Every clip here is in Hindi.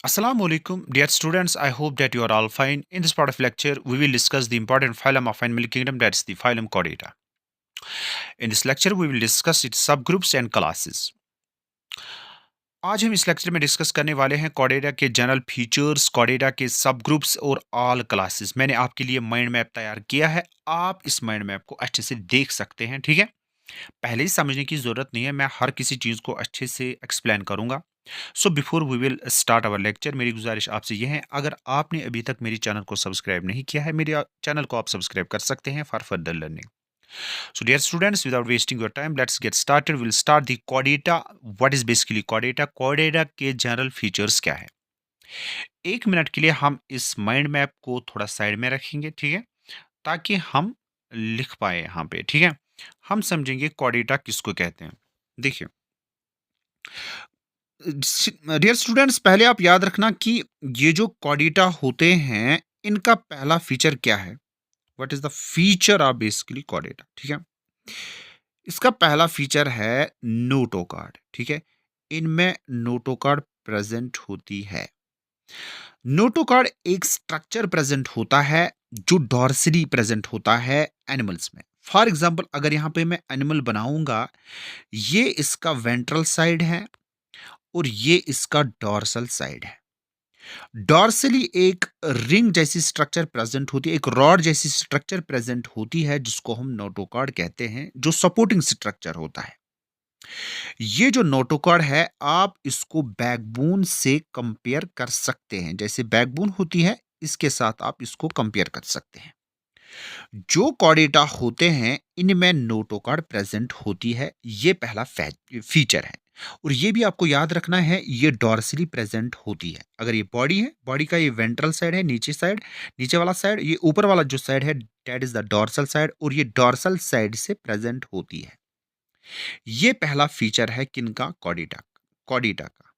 Assalamu alaikum, dear students. I hope that you are all fine. In this part of lecture, we will discuss the important phylum of animal kingdom, that's the phylum Chordata. In this lecture, we will discuss its subgroups and classes. आज हम इस लेक्चर में डिस्कस करने वाले हैं कॉर्डेटा के जनरल फीचर्स, कॉर्डेटा के सब ग्रुप्स और ऑल क्लासेस। मैंने आपके लिए माइंड मैप तैयार किया है। आप इस माइंड मैप को अच्छे से देख सकते हैं, ठीक है। पहले ही समझने की ज़रूरत नहीं है, मैं हर किसी चीज़ को अच्छे से एक्सप्लेन करूँगा। So before we will start our lecture, मेरी गुजारिश आपसे यह है, अगर आपने अभी तक मेरी चैनल को सब्सक्राइब नहीं किया है, मेरे चैनल को आप सब्सक्राइब कर सकते हैं for further learning. So dear students, without wasting your time, let's get started. We'll start the chordata. What is basically chordata? Chordata के जनरल फीचर्स क्या है? 1 मिनट के लिए हम इस माइंड मैप को थोड़ा साइड में रखेंगे, ठीक है, ताकि हम लिख पाए यहाँ पे, ठीक है। हम समझेंगे कॉर्डेटा किसको कहते हैं। देखिए डियर स्टूडेंट्स, पहले आप याद रखना कि ये जो कॉर्डेटा होते हैं, इनका पहला फीचर क्या है। What is the feature of basically Chordata, ठीक है। इसका पहला फीचर है नोटोकार्ड, ठीक है। इनमें नोटोकार्ड प्रेजेंट होती है। नोटोकार्ड एक स्ट्रक्चर प्रेजेंट होता है जो डॉर्सली प्रेजेंट होता है एनिमल्स में। फॉर एग्जाम्पल, अगर यहाँ पे मैं एनिमल बनाऊंगा, ये इसका वेंट्रल साइड है और ये इसका डॉर्सल साइड है। डॉर्सली एक रिंग जैसी स्ट्रक्चर प्रेजेंट होती है, एक रॉड जैसी स्ट्रक्चर प्रेजेंट होती है, जिसको हम नोटोकॉर्ड कहते हैं, जो सपोर्टिंग स्ट्रक्चर होता है। ये जो नोटोकॉर्ड है, आप इसको बैकबोन से कंपेयर कर सकते हैं। जैसे बैकबोन होती है, इसके साथ आप इसको कंपेयर कर सकते हैं। जो कॉर्डेटा होते हैं, इनमें नोटोकॉर्ड प्रेजेंट होती है। ये पहला फीचर है। और ये भी आपको याद रखना है, ये डॉर्सली प्रेजेंट होती है। अगर ये बॉडी है, बॉडी का ये वेंट्रल साइड है, नीचे साइड, नीचे वाला साइड, ये ऊपर वाला जो साइड है, that is the dorsal side, और ये डॉर्सल साइड से प्रेजेंट होती है। ये पहला फीचर है किनका, कॉर्डेटा, कॉर्डेटा का।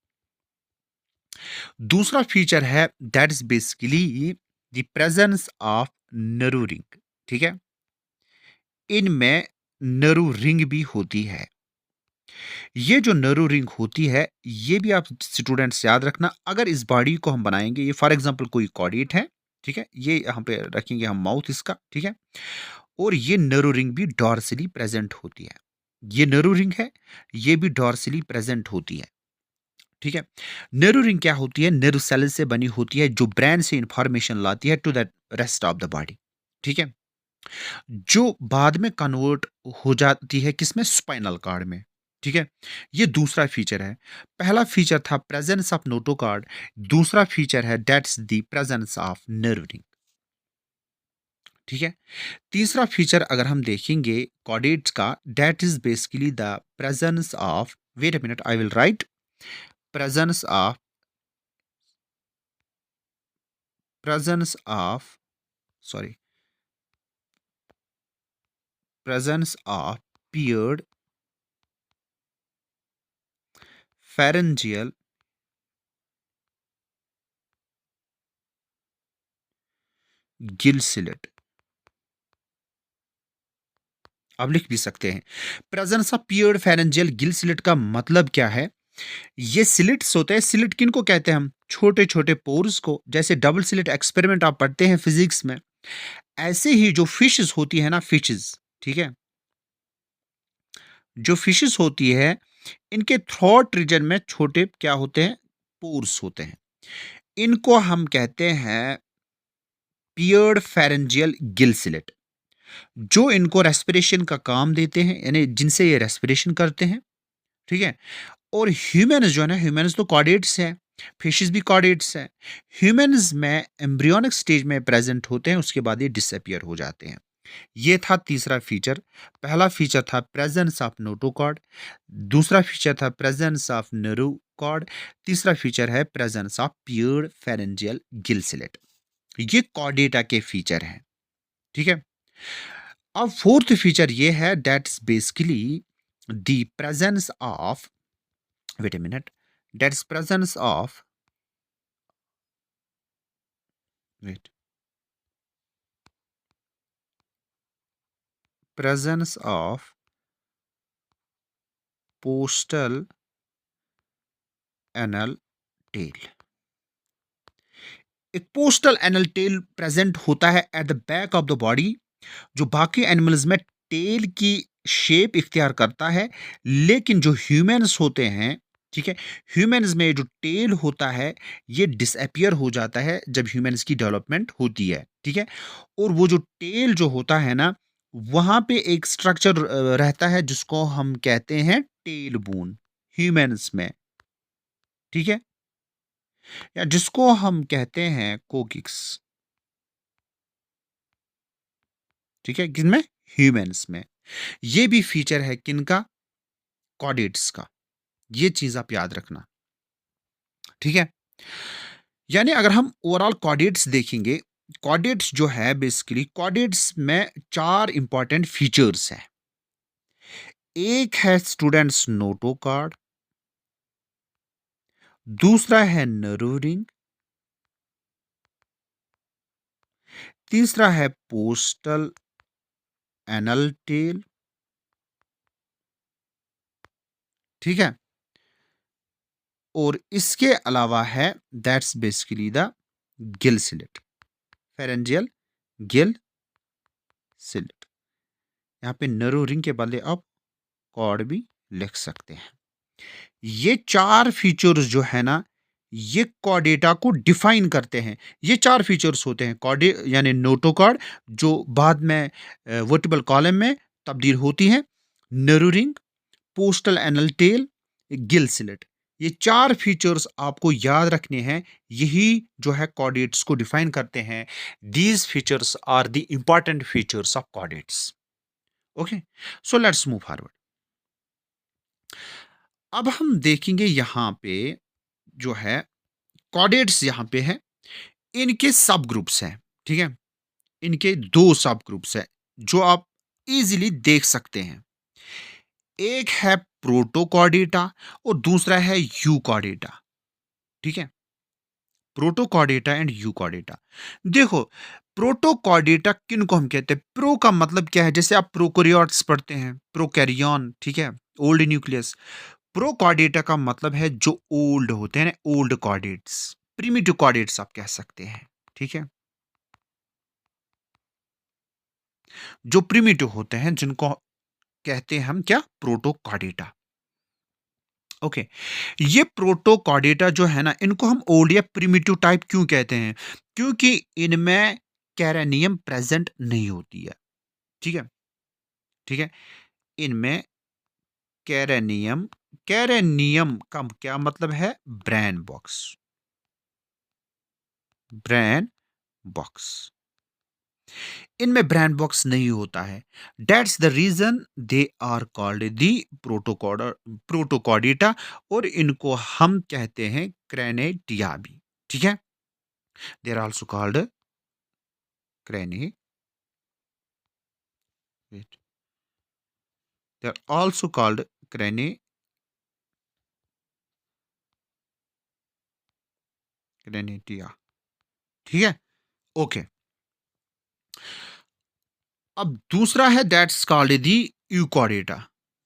दूसरा फीचर है that is basically the presence of Naru ring, ठीक है। इनमें नरू रिंग भी होती है। ये जो नरू रिंग होती है, ये भी आप स्टूडेंट्स याद रखना। अगर इस बॉडी को हम बनाएंगे, ये फॉर एग्जांपल कोई कॉर्डेट है, ठीक है, ये यहाँ पे रखेंगे हम माउथ इसका, ठीक है। और ये नरू रिंग भी डॉर्सली प्रेजेंट होती है। ये नरू रिंग है, ये भी डॉर्सली प्रेजेंट होती है, ठीक है। नरू रिंग क्या होती है, नर्व सेल से बनी होती है, जो ब्रेन से इंफॉर्मेशन लाती है to the rest of the body, ठीक है, जो बाद में कन्वर्ट हो जाती है किसमें, स्पाइनल कार्ड में, ठीक है। ये दूसरा फीचर है। पहला फीचर था प्रेजेंस ऑफ नोटोकार्ड, दूसरा फीचर है that's the presence of nerve ring, ठीक है। तीसरा फीचर अगर हम देखेंगे कॉर्डेट्स का, that is basically the presence of, wait a minute, I will write, presence of, presence of, sorry, presence of paired pharyngeal gill slit। आप लिख भी सकते हैं, presence of peered pharyngeal gill slit का मतलब क्या है। ये स्लिट्स होते हैं, स्लिट किन को कहते हैं हम, छोटे छोटे पोर्स को। जैसे डबल स्लिट एक्सपेरिमेंट आप पढ़ते हैं फिजिक्स में, ऐसे ही जो फिशेस होती है ना, फिशेस, ठीक है, जो फिशेस होती है, इनके थ्रोट रीजन में छोटे क्या होते हैं, पोर्स होते हैं। इनको हम कहते हैं पियर्ड फेरेंजियल गिल स्लिट, जो इनको रेस्पिरेशन का काम देते हैं, यानी जिनसे ये रेस्पिरेशन करते हैं, ठीक है। और ह्यूमन्स जो है ना, ह्यूमन्स तो कॉर्डेट्स हैं, फिशेस भी कॉर्डेट्स हैं। ह्यूमन्स में एम्ब्रियोनिक स्टेज में प्रेजेंट होते हैं, उसके बाद ये डिसअपियर हो जाते हैं। ये था तीसरा फीचर। पहला फीचर था प्रेजेंस ऑफ नोटोकॉर्ड, दूसरा फीचर था प्रेजेंस ऑफ नोरोकॉर्ड, तीसरा फीचर है presence of pure pharyngeal gill slit. ये कॉर्डेटा के फीचर हैं, ठीक है। अब फोर्थ फीचर ये है, that's basically the presence of, wait a minute, that's presence of, wait, presence of postal anal tail. एक पोस्टल एनल टेल प्रेजेंट होता है at the back of the body, जो बाकी एनिमल्स में टेल की शेप इख्तियार करता है, लेकिन जो ह्यूमंस होते हैं, ठीक है, ह्यूमंस में जो टेल होता है ये डिसअपियर हो जाता है जब ह्यूमंस की डेवलपमेंट होती है, ठीक है। और वो जो टेल जो होता है ना, वहां पे एक स्ट्रक्चर रहता है जिसको हम कहते हैं टेल बोन ह्यूमंस में, ठीक है, या जिसको हम कहते हैं कोकिक्स, ठीक है, किसमें, ह्यूमंस में। ये भी फीचर है किनका, कॉर्डेट्स का। ये चीज आप याद रखना, ठीक है। यानी अगर हम ओवरऑल कॉर्डेट्स देखेंगे, कॉर्डेट्स जो है बेसिकली कॉर्डेट्स में चार इंपॉर्टेंट फीचर्स हैं। एक है स्टूडेंट्स नोटो कार्ड, दूसरा है नर्व रिंग, तीसरा है पोस्टल एनल टेल, ठीक है, और इसके अलावा है that's basically the Gill slit, pharyngeal gill slit. यहां पे नर्व रिंग के बदले आप कॉर्ड भी लिख सकते हैं। ये चार फीचर्स जो है ना, ये कॉर्डेटा को डिफाइन करते हैं। ये चार फीचर्स होते हैं कॉर्डे यानी नोटोकॉर्ड, जो बाद में वर्टिबल कॉलम में तब्दील होती है, nerve, postal anal tell, Gill slit. ये चार फीचर्स आपको याद रखने हैं, यही जो है कॉर्डेट्स को डिफाइन करते हैं। These features are the important features of chordates. Okay, so let's move forward. अब हम देखेंगे यहां पे जो है कॉर्डेट्स यहां पे है, इनके सब ग्रुप्स हैं, ठीक है, इनके दो सब ग्रुप्स हैं जो आप इजीली देख सकते हैं। एक है प्रोटोकॉर्डेटा और दूसरा है यूकॉर्डेटा, ठीक है, प्रोटोकॉर्डेटा एंड यूकॉर्डेटा। देखो, प्रोटोकॉर्डेटा किन को हम कहते हैं, प्रो का मतलब क्या है, जैसे आप प्रोकैरियोट्स पढ़ते हैं, प्रोकैरियन, ठीक है, ओल्ड न्यूक्लियस। प्रोकॉर्डेटा का मतलब है जो ओल्ड होते हैं ना, ओल्ड कॉर्डेट्स, प्रिमिटिव कॉर्डेट्स आप कह सकते हैं, ठीक है, जो प्रिमिटिव होते हैं जिनको कहते हैं हम क्या, प्रोटोकॉर्डेटा। ओके, ये प्रोटोकॉर्डेटा जो है ना, इनको हम ओल्ड या प्रिमिटिव टाइप क्यों कहते हैं, क्योंकि इनमें कैरेनियम प्रेजेंट नहीं होती है, ठीक है, ठीक है, इनमें कैरेनियम, कैरेनियम का क्या मतलब है, ब्रेन बॉक्स, ब्रेन बॉक्स, इनमें ब्रेन बॉक्स नहीं होता है। That's the reason they are called the protochordata, और इनको हम कहते हैं क्रेनेटिया भी, ठीक है, they are also called crane, wait, they are also called craniata, ठीक है, ओके। अब दूसरा है दैट्स कॉल्ड दी यूकॉर्डेटा,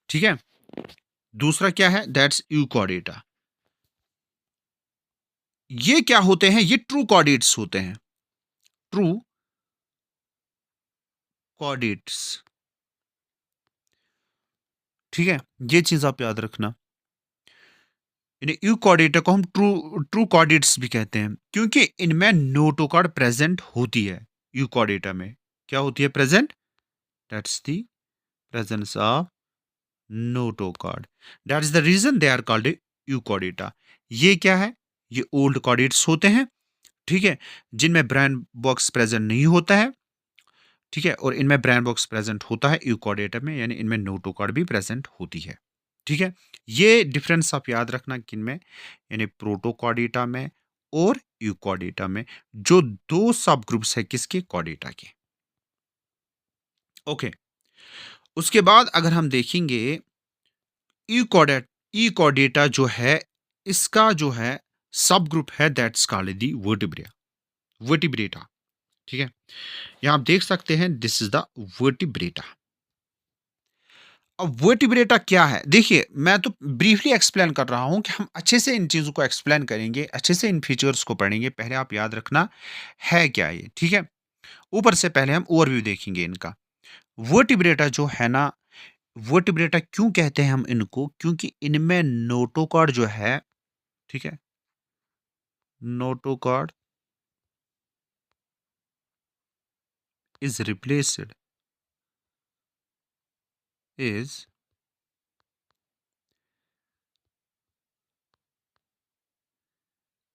ठीक है, दूसरा क्या है, दैट्स यूकॉर्डेटा। ये क्या होते हैं, ये ट्रू कॉर्डेट्स होते हैं, ट्रू कॉर्डेट्स, ठीक है, ये चीज आप याद रखना। यूकॉर्डेटा को हम ट्रू ट्रू कॉर्डेट्स भी कहते हैं, क्योंकि इनमें नोटोकॉर्ड प्रेजेंट होती है। यूकॉर्डेटा में क्या होती है present, that's the presence of notochord, that's the reason they are called euchordata. ये क्या है, ये ओल्ड कॉर्डेट्स होते हैं, ठीक है, जिनमें ब्रेन बॉक्स प्रेजेंट नहीं होता है, ठीक है, और इनमें ब्रेन बॉक्स प्रेजेंट होता है यूकॉर्डेटा में, यानी इनमें नोटोकॉर्ड भी प्रेजेंट होती है, ठीक है। ये डिफरेंस आप याद रखना किन में, यानी प्रोटोकॉर्डेटा में और यूकॉर्डेटा में, जो दो सब ग्रुप्स है किसके, कॉर्डेटा के। ओके, उसके बाद अगर हम देखेंगे यूकॉर्डेट, यूकॉर्डेटा जो है, इसका जो है सब ग्रुप है that's called the vertebra, vertebrata, ठीक है, यहां आप देख सकते हैं दिस इज द वर्टिब्रेटा। अब वर्टिब्रेटा क्या है? देखिए, मैं तो ब्रीफली एक्सप्लेन कर रहा हूँ कि हम अच्छे से इन चीज़ों को एक्सप्लेन करेंगे, अच्छे से इन फीचर्स को पढ़ेंगे। पहले आप याद रखना है क्या ये, ठीक है? ऊपर से पहले हम ओवरव्यू देखेंगे इनका। वर्टिब्रेटा जो है ना, वर्टिब्रेटा क्यों कहते हैं हम इनको? क्योंकि इनमें नोटोकॉर्ड जो है, ठीक है? Notochord is replaced is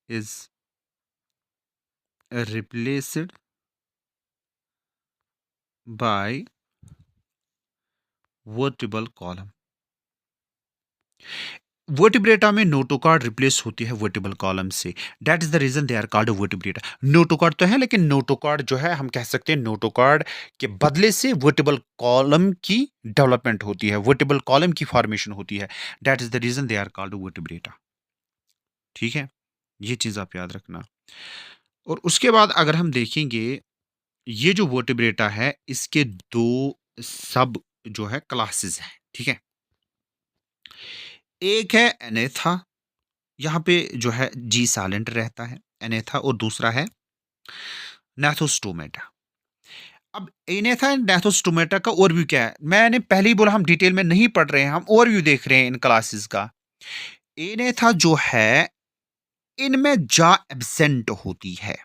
is replaced by vertebral column. Vertebrata में नोटोकॉर्ड रिप्लेस होती है वर्टिबल कॉलम से। That is the reason they are called vertebrata. Notochord तो है, लेकिन नोटोकॉर्ड जो है हम कह सकते हैं नोटोकॉर्ड के बदले से वर्टिबल कॉलम की डेवलपमेंट होती है, वर्टिबल कॉलम की फॉर्मेशन होती है। That is the reason they are called vertebrata. ठीक है, ये चीज आप याद रखना। और उसके बाद अगर हम देखेंगे, ये जो वर्टिब्रेटा है इसके दो सब जो है क्लासेस हैं, ठीक है? एक है एनेथा, यहाँ पे जो है जी साइलेंट रहता है, एनेथा, और दूसरा है नाथोस्टोमेटा। अब एनेथा एंड नाथोस्टोमेटा का ओवरव्यू क्या है? मैंने पहले ही बोला हम डिटेल में नहीं पढ़ रहे हैं, हम ओवरव्यू देख रहे हैं इन क्लासेस का। एनेथा जो है, इनमें जा एब्सेंट होती है।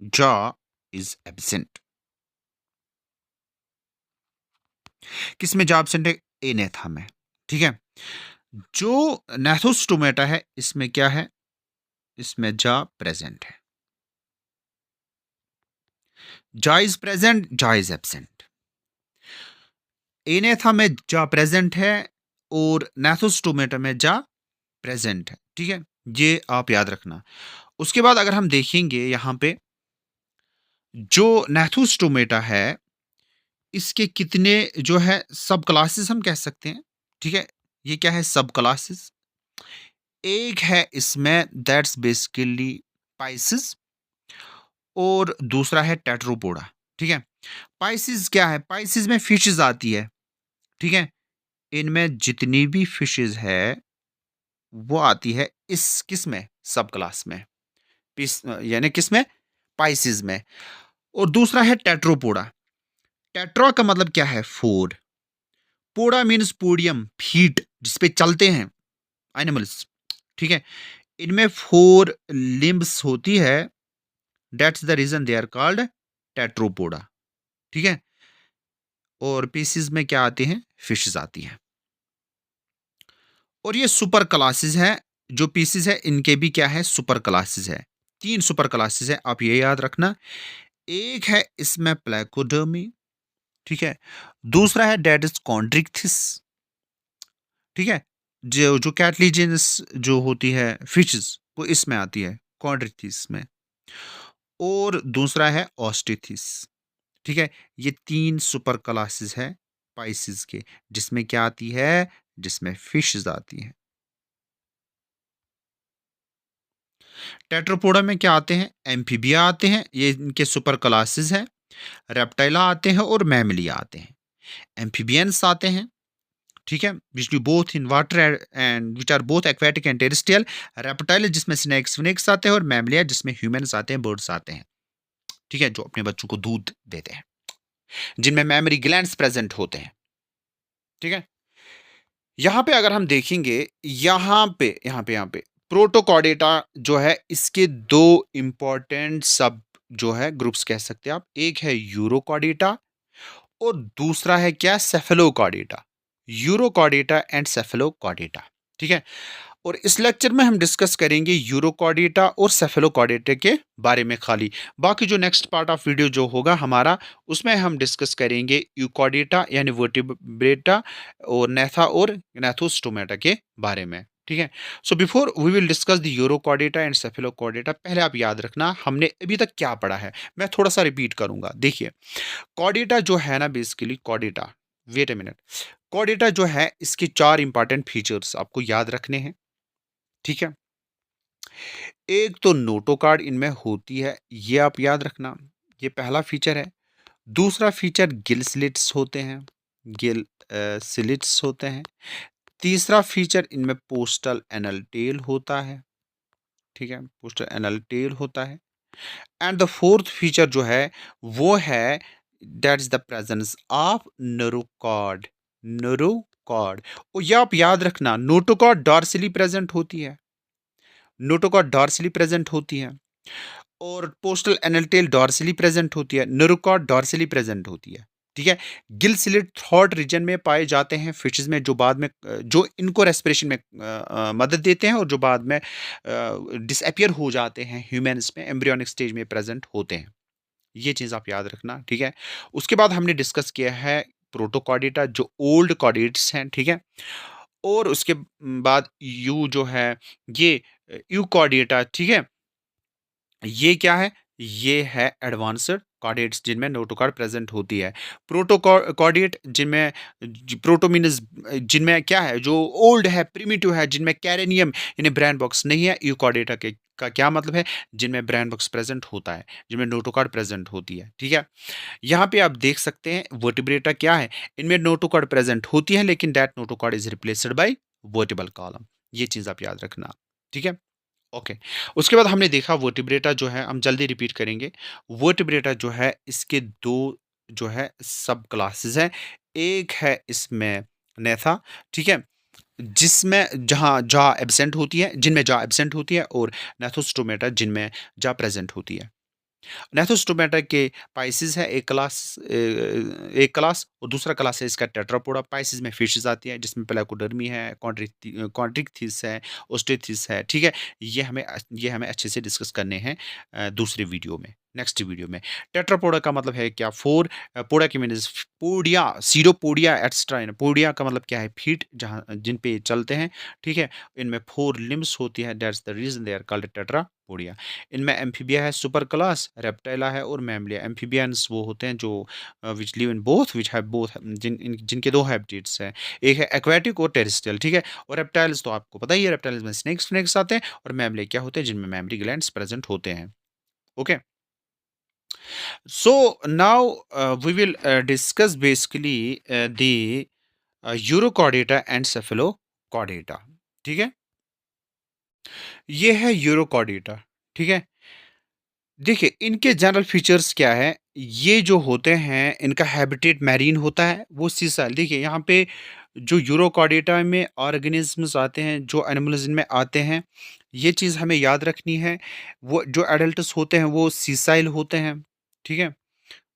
जा इज एब्सेंट। किसमें जा एब्सेंट है? एनेथा में, ठीक है? जो नाथोस्टोमेटा है, इसमें क्या है? इसमें जा प्रेजेंट है। जा इज प्रेजेंट, जा इज एब्सेंट। एनेथा में जा प्रेजेंट है और नाथोस्टोमेटा में जा प्रेजेंट है, ठीक है? ये आप याद रखना। उसके बाद अगर हम देखेंगे यहाँ पे, जो नाथोस्टोमेटा है, इसके कितने जो है सब क्लासेस हम कह सकते हैं, ठीक है? ये क्या है? सब क्लासेस। एक है इसमें दैट्स बेसिकली पाइसिस, और दूसरा है टेट्रोपोडा, ठीक है? पाइसिस क्या है? पाइसिस में फिशेस आती है, ठीक है? इनमें जितनी भी फिशेस है वो आती है इस किस में? सब क्लास में। यानी किस में? पाइसिस में। और दूसरा है टेट्रोपोडा। टेट्रा का मतलब क्या है? फोर। पोडा मीन्स पोडियम, फीट, जिसपे चलते हैं एनिमल्स, ठीक है? इनमें फोर लिम्ब्स होती है। That's the reason they are called tetrapoda, ठीक है? और पीसीज में क्या आते हैं? फिशेस आती हैं। और ये सुपर क्लासेस हैं। जो पीसीज है इनके भी क्या है? सुपर क्लासेस है। तीन सुपर क्लासेस है, आप ये याद रखना। एक है इसमें प्लेकोडर्मी, ठीक है? दूसरा है डेट इज कॉन्ड्रिक्थिस, ठीक है? जो जो कैटलीजेंस जो होती है फिशेस, वो इसमें आती है, कॉन्ड्रिक्थिस में। और दूसरा है ऑस्टिथिस, ठीक है? ये तीन सुपर क्लासेस है पाइसिस के, जिसमें क्या आती है? जिसमें फिशेस आती है। टेट्रोपोडा में क्या आते हैं? एम्फीबिया आते हैं, ये इनके सुपर क्लासेस हैं। रेप्टाइला आते हैं और मैमलिया आते हैं। एम्फीबियंस आते हैं, ठीक है, which be both in water and which are both aquatic and terrestrial. Reptile जिसमें स्नेक्स विनेक्स आते हैं, और मैमलिया जिसमें ह्यूमंस आते हैं, बर्ड्स आते हैं, ठीक है, जो अपने बच्चों को दूध देते हैं, जिनमें मेमोरी ग्लैंड्स प्रेजेंट होते हैं, ठीक है? यहाँ पे अगर हम देखेंगे, यहाँ पे प्रोटोकॉर्डेटा जो है, इसके दो इंपॉर्टेंट सब जो है ग्रुप्स कह सकते हैं आप। एक है यूरोकॉर्डेटा और दूसरा है क्या? सेफेलोकॉर्डेटा। यूरोकॉर्डेटा एंड सेफेलोकॉर्डेटा, ठीक है? और इस लेक्चर में हम डिस्कस करेंगे यूरोकॉर्डेटा और सेफेलोकॉर्डेटा के बारे में खाली। बाकी जो नेक्स्ट पार्ट ऑफ वीडियो जो होगा हमारा, उसमें हम डिस्कस करेंगे यूकॉर्डेटा यानी वर्टिब्रेटा और नेथा और नेथोस्टोमेटा के बारे में, ठीक है? So before we will discuss the urochordata and cephalochordata, पहले आप याद रखना हमने अभी तक क्या पढ़ा है। मैं थोड़ा सा रिपीट करूंगा। देखिए, कॉर्डेटा जो है ना, basically chordata, wait a minute, chordata जो है इसके चार इंपॉर्टेंट फीचर्स आपको याद रखने हैं, ठीक है? एक तो नोटो कार्ड इनमें होती है, ये आप याद रखना, ये पहला फीचर है। दूसरा फीचर गिल स्लिट्स होते हैं, गिल स्लिट्स होते हैं। तीसरा फीचर इनमें पोस्टल एनल टेल होता है, ठीक है? पोस्टल एनल टेल होता है। एंड द फोर्थ फीचर जो है वो है that is the presence of notochord. Notochord, और ये आप याद रखना, नोटोकॉर्ड डॉर्सली प्रेजेंट होती है, नोटोकॉर्ड डॉर्सली प्रेजेंट होती है, और पोस्टल एनाटेल डॉर्सली प्रेजेंट होती है, नोटोकॉर्ड डॉर्सली प्रेजेंट होती है, ठीक है? गिल स्लिट थ्रॉट रीजन में पाए जाते हैं फिशेस में, जो बाद में जो इनको रेस्पिरेशन में मदद देते हैं और जो बाद में डिसअपियर हो जाते हैं ह्यूमंस में एम्ब्रियोनिक स्टेज में प्रेजेंट होते हैं। ये चीज़ आप याद रखना, ठीक है? उसके बाद हमने डिस्कस किया है प्रोटोकॉर्डेटा जो ओल्ड कॉर्डेट्स हैं, ठीक है? और उसके बाद यू जो है ये यूकॉर्डेटा, ठीक है? ये क्या है? ये है एडवांस्ड कॉर्डेट्स जिनमें नोटोकॉर्ड प्रेजेंट होती है। प्रोटोकॉर्डेट जिनमें प्रोटो मीन्स जिनमें क्या है, जो ओल्ड है, प्रिमिटिव है, जिनमें कैरेनियम यानी ब्रेन बॉक्स नहीं है। यूकॉर्डेटा के का क्या मतलब है? जिनमें ब्रेन बॉक्स प्रेजेंट होता है, जिनमें नोटोकॉर्ड प्रेजेंट होती है, ठीक है? यहाँ पे आप देख सकते हैं वर्टिब्रेटा क्या है, इनमें नोटोकॉर्ड प्रेजेंट होती है लेकिन that notochord is replaced by vertebral column. ये चीज आप याद रखना, ठीक है? ओके। उसके बाद हमने देखा वर्टिब्रेटा जो है, हम जल्दी रिपीट करेंगे। वर्टिब्रेटा जो है इसके दो जो है सब क्लासेस हैं। एक है इसमें नेथा, ठीक है, जिसमें जहाँ जा एब्सेंट होती है, जिनमें जा एब्सेंट होती है, और नेथोस्टोमेटा जिनमें जा प्रेजेंट होती है। नेथोस्टोमेटा के पाइसिस है एक क्लास, और दूसरा क्लास है इसका टेट्रापोडा। पाइसिस में फिशेस आती है जिसमें प्लाकोडर्मी है, कॉन्ट्रिक्थिस है, ओस्टेथिस है, ठीक है? ये हमें अच्छे से डिस्कस करने हैं दूसरे वीडियो में, नेक्स्ट वीडियो में। टेट्रापोडा का मतलब है क्या? फोर। पोडा की मीनिंग पोडिया, सीरोपोडिया एक्स्ट्रा। पोडिया का मतलब क्या है? फीट, जहाँ जिन पे ये चलते हैं, ठीक है? इनमें फोर लिम्स होती है, that's the reason they are called tetrapodia. इनमें एम्फीबिया है, सुपर क्लास रेप्टाइला है, और मैमलिया। एम्फीबियंस वो होते हैं जो which live in both, which have both, जिनके दो हैबिटेट्स हैं, एक है एक्वेटिक और टेरेस्ट्रियल, ठीक है? और रेप्टाइल्स तो आपको पता ही है, रेप्टाइल्स में स्नेक्स आते हैं, और मैमले क्या होते हैं? जिनमें मैमरी ग्लैंड्स प्रेजेंट होते हैं। Okay, so now we will discuss basically the urochordata and cephalochordata, ठीक है? ये है यूरोकॉर्डेटा, ठीक है? देखिए, इनके जनरल फीचर्स क्या है? ये जो होते हैं, इनका हैबिटेट मैरीन होता है, वो सीसाइल। देखिए यहाँ पे जो यूरोकॉर्डेटा में ऑर्गेनिजम्स आते हैं, जो एनिमल्स इनमें आते हैं, ये चीज़ हमें याद रखनी है। वो जो एडल्ट्स होते हैं वो सीसाइल होते हैं, ठीक है?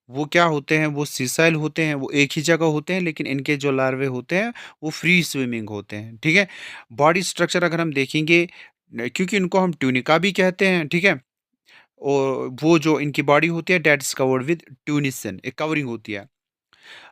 वो क्या होते हैं? वो सीसाइल होते हैं, वो एक ही जगह होते हैं, लेकिन इनके जो लार्वे होते हैं वो फ्री स्विमिंग होते हैं, ठीक है? बॉडी स्ट्रक्चर अगर हम देखेंगे, क्योंकि इनको हम ट्यूनिका भी कहते हैं, ठीक है? और वो जो इनकी बॉडी होती है दैट इज कवर्ड विद ट्यूनिसन, एक कवरिंग होती है।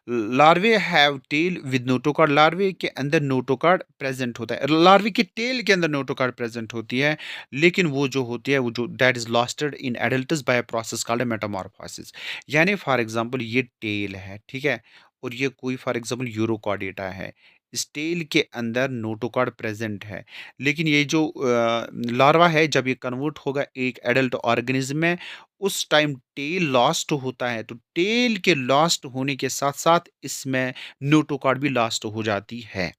लार्वे हैव टेल विद नोटोकॉर्ड, लार्वे के अंदर नोटोकॉर्ड प्रेजेंट होता है, लार्वे के टेल के अंदर नोटोकॉर्ड प्रेजेंट होती है, लेकिन वो जो होती है वो जो that is losted in adults by process called metamorphosis. यानी फॉर एग्जांपल ये टेल है, ठीक है, और ये कोई फॉर एग्जांपल यूरोकॉर्डेटा है, इस टेल के अंदर नोटोकॉर्ड प्रेजेंट है, लेकिन ये जो लार्वा है जब ये कन्वर्ट होगा एक एडल्ट ऑर्गेनिज्म में, उस टाइम टेल लॉस्ट होता है, तो टेल के लॉस्ट होने के साथ साथ इसमें नोटोकॉर्ड भी लॉस्ट हो जाती है।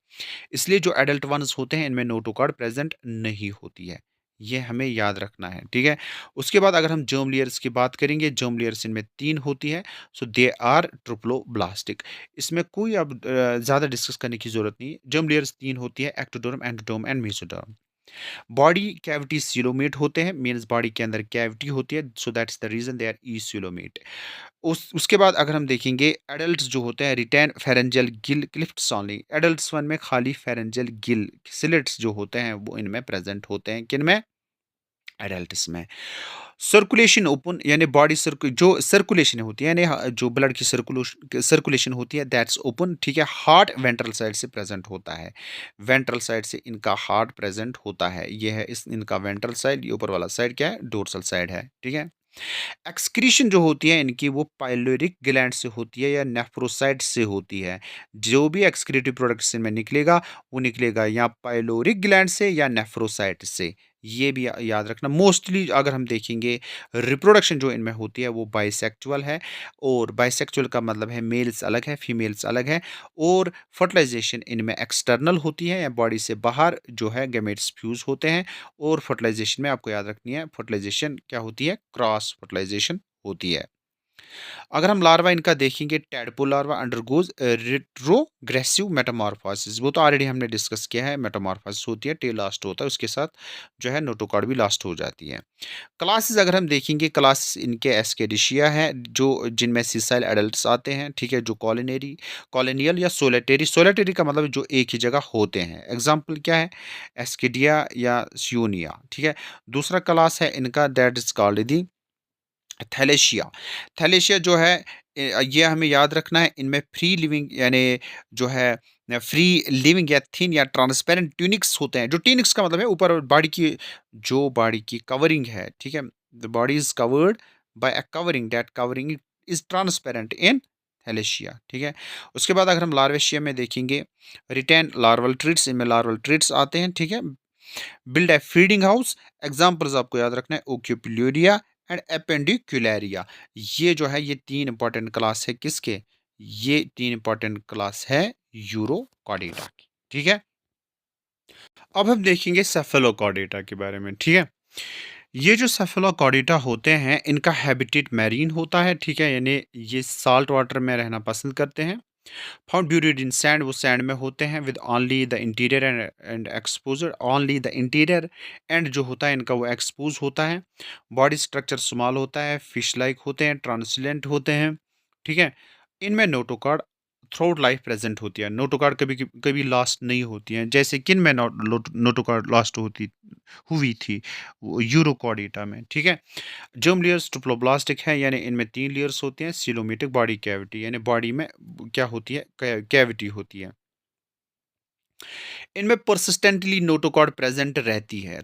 इसलिए जो एडल्ट वंस होते हैं इनमें नोटोकॉर्ड प्रेजेंट नहीं होती है। ये हमें याद रखना है, ठीक है? उसके बाद अगर हम जर्म लेयर्स की बात करेंगे, जर्म लेयर्स इनमें 3 होती है। सो दे आर ट्रोप्लोब्लास्टिक। इसमें कोई अब ज़्यादा डिस्कस करने की ज़रूरत नहीं है। जर्म लेयर्स 3 होती है, ectoderm, endoderm and mesoderm. Body cavity coelomate होते हैं, मीन्स बॉडी के अंदर कैविटी होती है, so that's the reason they are eucoelomate. उसके बाद अगर हम देखेंगे एडल्ट्स जो होते हैं retain pharyngeal gill clefts only. Adults one में खाली फेरेंजियल गिल स्लिट्स जो होते हैं वो इनमें प्रेजेंट होते हैं, किन में? एडल्ट्स में। सर्कुलेशन ओपन, यानी बॉडी जो सर्कुलेशन होती है, यानी जो ब्लड की सर्कुलेशन होती है दैट्स ओपन, ठीक है? हार्ट वेंट्रल साइड से प्रेजेंट होता है, वेंट्रल साइड से इनका हार्ट प्रेजेंट होता है। ये है इस इनका वेंट्रल साइड, ये ऊपर वाला साइड क्या है? डोर्सल साइड है, ठीक है? एक्सक्रीशन जो होती है इनकी वो पाइलोरिक ग्लैंड से होती है या नेफ्रोसाइट से होती है। जो भी एक्सक्रीटिव प्रोडक्ट्स इनमें निकलेगा वो निकलेगा या पाइलोरिक ग्लैंड से या नेफ्रोसाइट से। ये भी याद रखना। मोस्टली अगर हम देखेंगे रिप्रोडक्शन जो इनमें होती है वो बाइसेक्चुअल है, और बाइसेक्चुअल का मतलब है मेल्स अलग है, फीमेल्स अलग है, और फर्टिलाइजेशन इनमें एक्सटर्नल होती है या बॉडी से बाहर जो है गैमेट्स फ्यूज होते हैं, और फर्टिलाइजेशन में आपको याद रखनी है, फर्टिलाइजेशन क्या होती है, क्रॉस फर्टिलाइजेशन होती है। अगर हम लार्वा इनका देखेंगे, tadpole larva undergoes retrogressive Metamorphosis, वो तो ऑलरेडी हमने डिस्कस किया है, मेटामॉर्फोसिस होती है, टेल लास्ट होता है, उसके साथ जो है नोटोकॉर्ड भी लास्ट हो जाती है। क्लासेस अगर हम देखेंगे, क्लासेस इनके एस्केडिशिया है, जो जिनमें सिसाइल एडल्ट्स आते हैं, ठीक है, जो कॉलोनेरी कॉलोनियल या सोलेटेरी, सोलेटेरी का मतलब जो एक ही जगह होते हैं, एग्जाम्पल क्या है, एस्केडिया या सियोनिया, ठीक है। दूसरा क्लास है इनका, दैट इज कॉल्ड दी थैलेशिया। थैलेशिया जो है ये हमें याद रखना है, इनमें फ्री लिविंग यानी जो है फ्री लिविंग या थिन या ट्रांसपेरेंट ट्यूनिक्स होते हैं। जो ट्यूनिक्स का मतलब है ऊपर बॉडी की, जो बॉडी की कवरिंग है, ठीक है, the body is covered by a covering, that covering is transparent in thaliacea, ठीक है। उसके बाद अगर हम लार्वेशिया में देखेंगे, रिटेन लार्वल ट्रीट्स, इनमें लार्वल ट्रीट्स आते हैं, ठीक है। Build a feeding house, examples आपको याद रखना है, ओक्यूपिल्यूरिया एंड एपेंडिकुलरिया। ये जो है ये तीन इंपॉर्टेंट क्लास है किसके, ये तीन इंपॉर्टेंट क्लास है यूरोकॉर्डेटा की, ठीक है। अब हम देखेंगे सेफेलोकॉर्डेटा के बारे में, ठीक है। ये जो सेफेलोकॉर्डेटा होते हैं इनका हैबिटेट मैरीन होता है, ठीक है, यानी ये साल्ट वाटर में रहना पसंद करते हैं। फाउंड ब्यूरिड इन सैंड, वो सैंड में होते हैं, with only the interior and exposure, only the interior and जो होता है इनका वो एक्सपोज होता है। बॉडी स्ट्रक्चर स्मॉल होता है, फिश लाइक होते हैं, ट्रांसलेंट होते हैं, ठीक है। इनमें नोटोकॉर्ड थ्रोट लाइफ प्रेजेंट होती है, नोटोकॉर्ड कभी कभी लास्ट नहीं होती हैं, जैसे किन में नोटोकॉर्ड लास्ट होती हुई थी, यूरोकॉर्डेटा में, ठीक है। जर्म लेयर्स ट्रिप्लोब्लास्टिक है, यानी इनमें तीन लेयर्स होते हैं, सिलोमेटिक बॉडी कैविटी, यानी बॉडी में क्या होती है, कैविटी होती है। इनमें परसिस्टेंटली नोटोकॉर्ड प्रेजेंट रहती है,